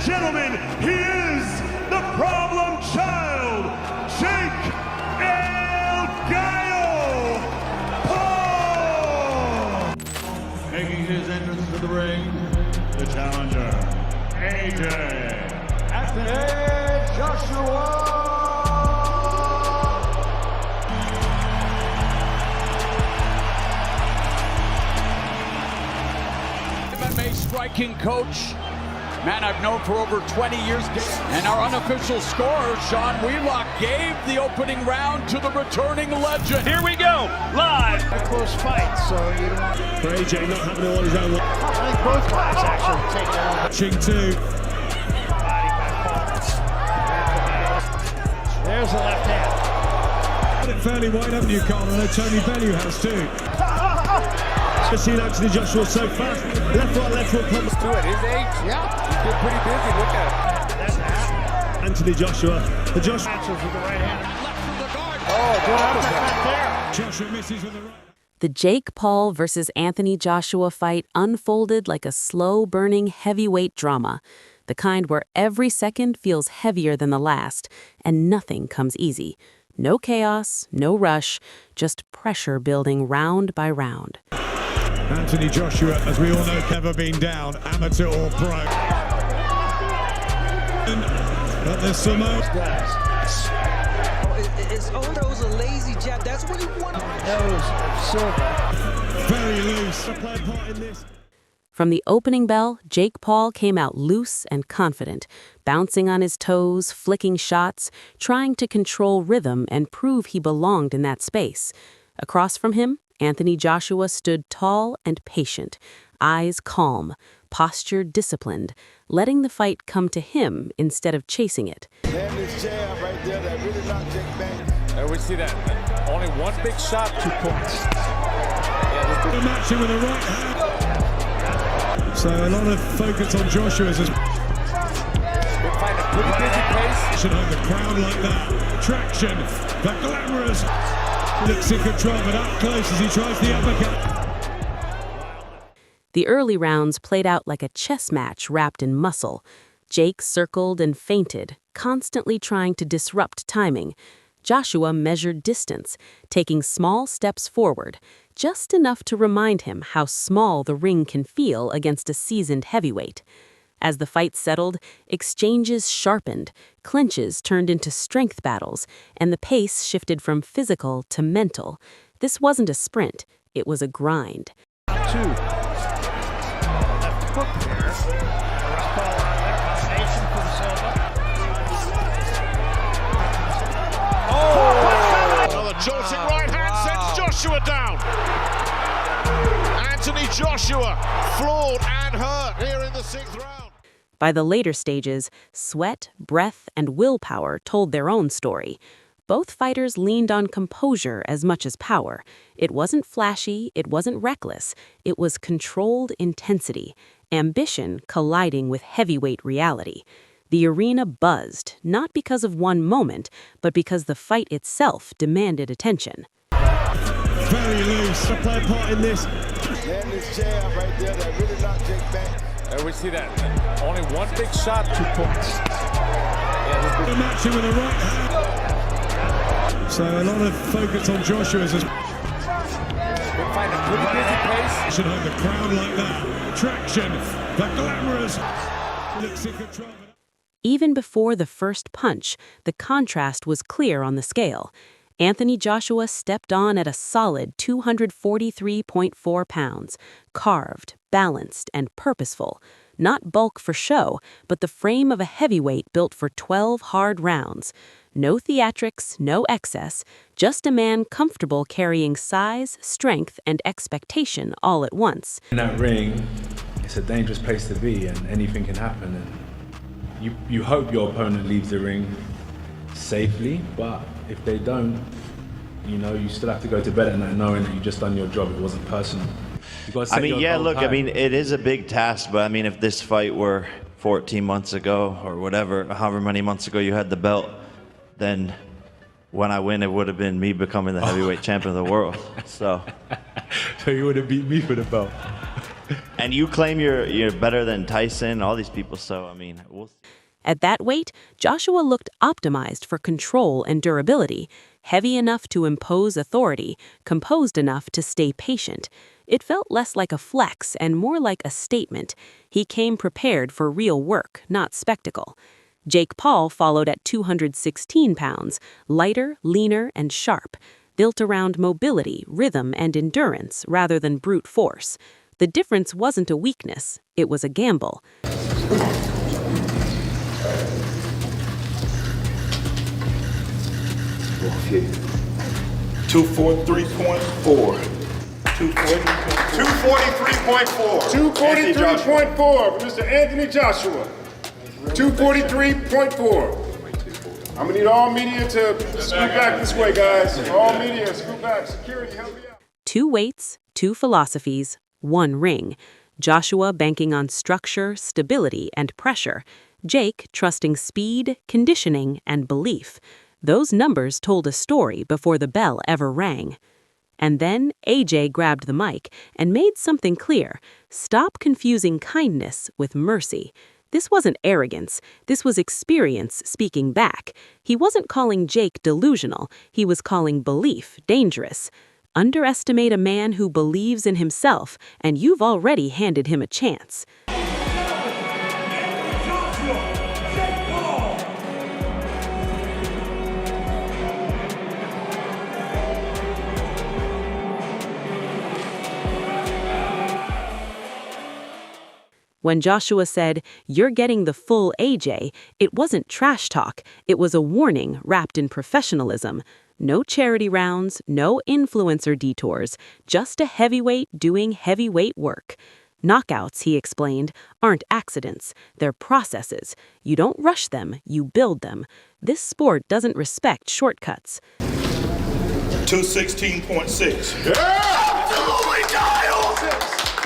gentlemen, he is the problem child, Jake El Gallo Paul! Making his entrance to the ring, the challenger, AJ Anthony Joshua! MMA striking coach, man I've known for over 20 years. And our unofficial scorer, Sean Wheelock, gave the opening round to the returning legend. Here we go, live. A close fight, so you don't want for AJ not having it on his own. I think both guys actually take down. Watching two. Body by Paul. There's the left hand. Got it fairly wide, haven't you, Carl? I know Tony Bellew has too. I've seen Anthony Joshua so fast. Left, right, comes To it, his age. Yeah. He's been pretty busy. Look at it. That's half. Anthony Joshua. The Joshua. Matches with the right hand. Left from the guard. Oh, Good that was uppercut there. Joshua misses with the right. The Jake Paul versus Anthony Joshua fight unfolded like a slow-burning heavyweight drama, the kind where every second feels heavier than the last, and nothing comes easy. No chaos, no rush, just pressure building round by round. Anthony Joshua, as we all know, never been down, amateur or pro. But there's some It's Odo's a lazy jab. That's what he wanted. Nose of Silva. very loose. Play a part in this. From the opening bell, Jake Paul came out loose and confident, bouncing on his toes, flicking shots, trying to control rhythm and prove he belonged in that space. Across from him, Anthony Joshua stood tall and patient, eyes calm, posture disciplined, letting the fight come to him instead of chasing it. Damn this jab right there that really knocked Jake back. And we see that. Only one big shot, 2 points. The matching with the right hand. So a lot of focus on Joshua's. We'll find a pretty busy pace. Should hold the crown like that. Traction, the glamorous. Looks in control, but up close as he tries the uppercut. The early rounds played out like a chess match wrapped in muscle. Jake circled and feinted, constantly trying to disrupt timing. Joshua measured distance, taking small steps forward, just enough to remind him how small the ring can feel against a seasoned heavyweight. As the fight settled, exchanges sharpened, clinches turned into strength battles, and the pace shifted from physical to mental. This wasn't a sprint, it was a grind. 2. Left hook there. First ball out there. Combination from Silva. Oh! Another jolting right hand sends Joshua down. Anthony Joshua floored and hurt here in the 6th round. By the later stages, sweat, breath, and willpower told their own story. Both fighters leaned on composure as much as power. It wasn't flashy, it wasn't reckless, it was controlled intensity, ambition colliding with heavyweight reality. The arena buzzed, not because of one moment, but because the fight itself demanded attention. Very loose. To play a part in this. Damn this jab right there that really knocked Jake back. And we see that. Only one big shot, 2 points. The matching with the right hand. So a lot of focus on Joshua's. We'll find a pretty busy pace. Should hold the crown like that. Traction, the glamorous. Looks in control. Even before the first punch, the contrast was clear on the scale. Anthony Joshua stepped on at a solid 243.4 pounds, carved, balanced, and purposeful. Not bulk for show, but the frame of a heavyweight built for 12 hard rounds. No theatrics, no excess, just a man comfortable carrying size, strength, and expectation all at once. In that ring, it's a dangerous place to be and anything can happen. And you hope your opponent leaves the ring safely, but if they don't, you know, you still have to go to bed at night knowing that you've just done your job. It wasn't personal. I mean, yeah, look, I mean, it is a big task, but I mean, if this fight were 14 months ago or whatever, however many months ago you had the belt, then when I win, it would have been me becoming the heavyweight champion of the world. So you would have beat me for the belt. And you claim you're better than Tyson, all these people, so, I mean, we'll see. At that weight, Joshua looked optimized for control and durability, heavy enough to impose authority, composed enough to stay patient. It felt less like a flex and more like a statement. He came prepared for real work, not spectacle. Jake Paul followed at 216 pounds, lighter, leaner, and sharp, built around mobility, rhythm, and endurance rather than brute force. The difference wasn't a weakness, it was a gamble. 243.4. 243.4. 243.4 for Mr. Anthony Joshua. 243.4. I'm gonna need all media to scoot back this way, guys. All media, scoot back. Security, help me out. 2 weights, 2 philosophies, 1 ring. Joshua banking on structure, stability, and pressure. Jake trusting speed, conditioning, and belief. Those numbers told a story before the bell ever rang. And then AJ grabbed the mic and made something clear. Stop confusing kindness with mercy. This wasn't arrogance. This was experience speaking back. He wasn't calling Jake delusional. He was calling belief dangerous. Underestimate a man who believes in himself, and you've already handed him a chance. When Joshua said, "You're getting the full AJ," it wasn't trash talk. It was a warning wrapped in professionalism. No charity rounds, no influencer detours, just a heavyweight doing heavyweight work. Knockouts, he explained, aren't accidents. They're processes. You don't rush them, you build them. This sport doesn't respect shortcuts. 216.6. Absolutely, Giles!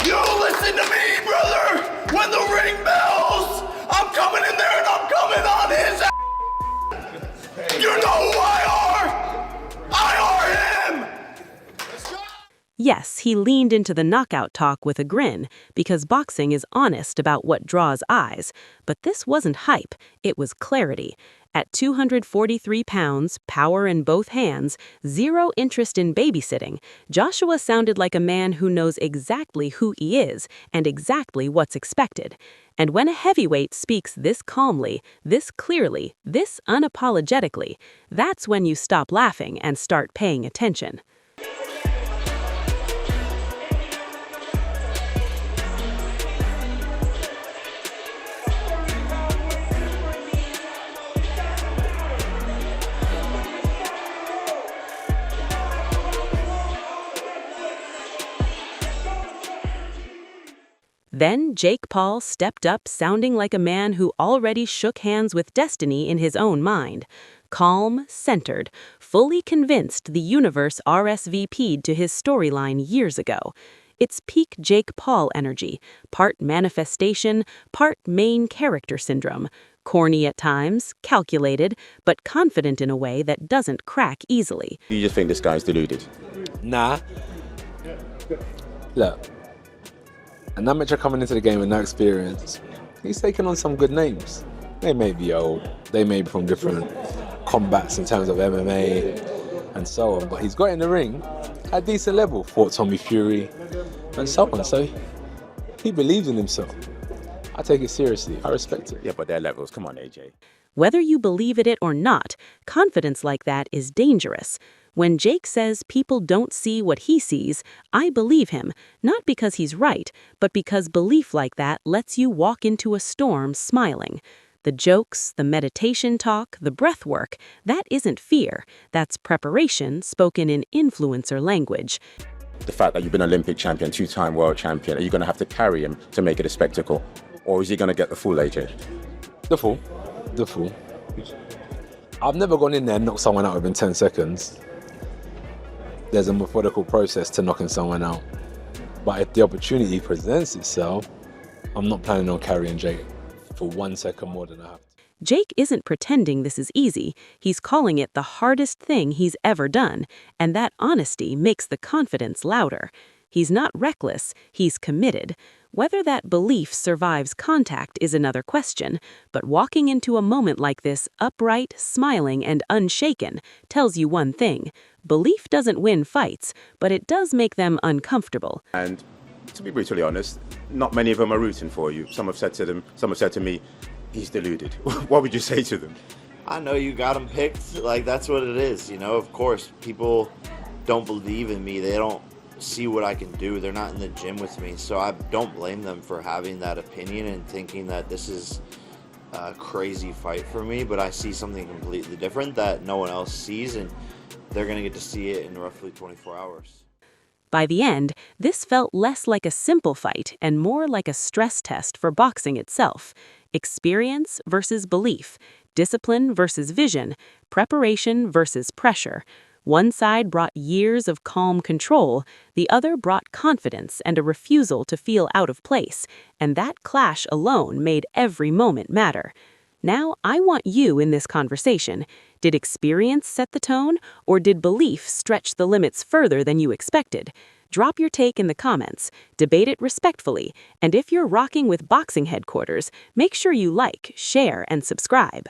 You listen to me, brother! When the ring bells, I'm coming in there and I'm coming on his ass! You know who I are! I are him! Yes, he leaned into the knockout talk with a grin, because boxing is honest about what draws eyes. But this wasn't hype, it was clarity. At 243 pounds, power in both hands, zero interest in babysitting, Joshua sounded like a man who knows exactly who he is and exactly what's expected. And when a heavyweight speaks this calmly, this clearly, this unapologetically, that's when you stop laughing and start paying attention. Then Jake Paul stepped up sounding like a man who already shook hands with destiny in his own mind. Calm, centered, fully convinced the universe RSVP'd to his storyline years ago. It's peak Jake Paul energy, part manifestation, part main character syndrome. Corny at times, calculated, but confident in a way that doesn't crack easily. You just think this guy's deluded? Nah. Look. An amateur coming into the game with no experience, he's taken on some good names. They may be old, they may be from different combats in terms of MMA and so on, but he's got in the ring at a decent level, fought Tommy Fury and so on, so he believes in himself. I take it seriously, I respect it. Yeah, but they're levels, come on AJ. Whether you believe it or not, confidence like that is dangerous. When Jake says people don't see what he sees, I believe him, not because he's right, but because belief like that lets you walk into a storm smiling. The jokes, the meditation talk, the breath work, that isn't fear. That's preparation spoken in influencer language. The fact that you've been Olympic champion, 2-time world champion, are you going to have to carry him to make it a spectacle? Or is he going to get the full AJ? The full. The full. I've never gone in there and knocked someone out within 10 seconds. There's a methodical process to knocking someone out. But if the opportunity presents itself, I'm not planning on carrying Jake for 1 second more than I have to. Jake isn't pretending this is easy. He's calling it the hardest thing he's ever done, and that honesty makes the confidence louder. He's not reckless, he's committed. Whether that belief survives contact is another question, but walking into a moment like this upright, smiling, and unshaken tells you one thing. Belief doesn't win fights, but it does make them uncomfortable. And to be brutally honest, not many of them are rooting for you. Some have said to me, he's deluded. What would you say to them? I know you got him picked. Like, that's what it is, you know. Of course, people don't believe in me. They don't see what I can do. They're not in the gym with me. So I don't blame them for having that opinion and thinking that this is a crazy fight for me. But I see something completely different that no one else sees, and they're going to get to see it in roughly 24 hours. By the end, this felt less like a simple fight and more like a stress test for boxing itself. Experience versus belief, discipline versus vision, preparation versus pressure. One side brought years of calm control, the other brought confidence and a refusal to feel out of place, and that clash alone made every moment matter. Now, I want you in this conversation. Did experience set the tone, or did belief stretch the limits further than you expected? Drop your take in the comments, debate it respectfully, and if you're rocking with Boxing Headquarters, make sure you like, share, and subscribe.